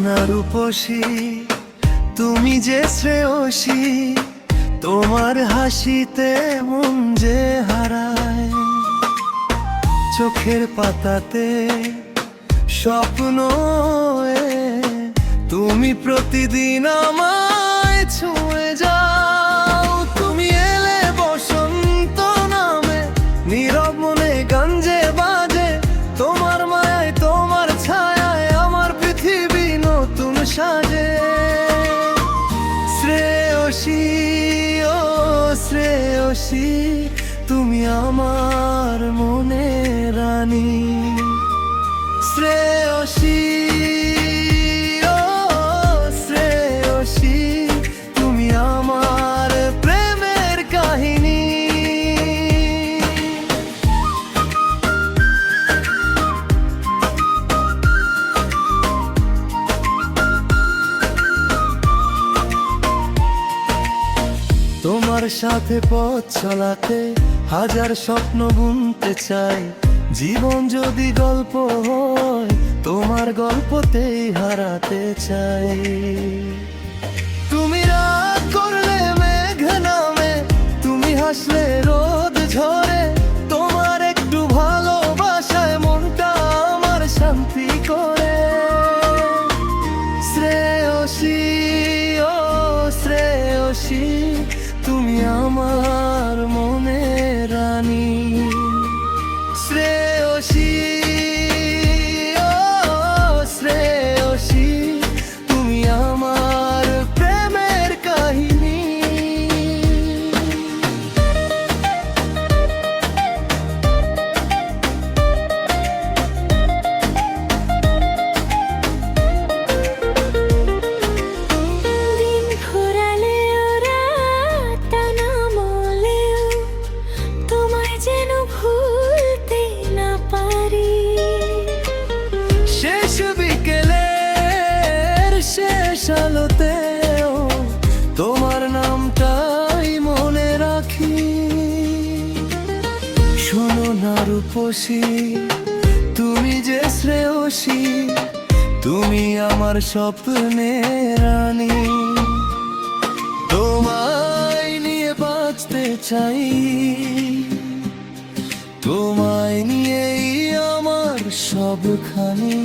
না রূপসী, তুমি যে শ্রেয়সী, তোমার হাসিতে মন যে হারায়। চোখের পাতাতে স্বপ্ন তুমি প্রতিদিন আমায় ছুঁয়ে যাও। তুমি এলে বসন্ত নামে, নীরব মনে গঞ্জে বাজে। তোমার মায়ায় তোমার ছায়ায় আমার পৃথিবী নতুন সাজে। শ্রেয়সী ও শ্রেয়সী, তুমি আমার মনে রানী। শ্রেয়সী ও শ্রেয়সী, তুমি আমার প্রেমের কাহিনী। তোমার সাথে পথ চলাতে হাজার স্বপ্ন বুনতে চাই। জীবন যদি গল্প হয়, তোমার গল্পতেই হারাতে চাই। তুমি রাগ করলে মেঘ নামে, তুমি হাসলে রোদ ঝরে। তোমার একটু ভালোবাসায় মনটা আমার শান্তি করে। শ্রেয়সী ও শ্রেয়সী, তুমি আমার মনে রানী। শ্রেয়সী ও শ্রেয়সী, তুমি আমার প্রেমের কাহিনী। দিন ঘোরালে ওরা টানা মলেও তোমায় যেন ভুলতে না পারি। শেষ বিকেলের শেষ আলোতেও তোমার নামটাই মনে রাখি। শোনো না রূপসী, তুমি যে শ্রেয়সী, তুমি আমার স্বপ্নের রানী। তোমায় নিয়ে বাঁচতে চাই, তোমায় নিয়েই আমার সবখানি।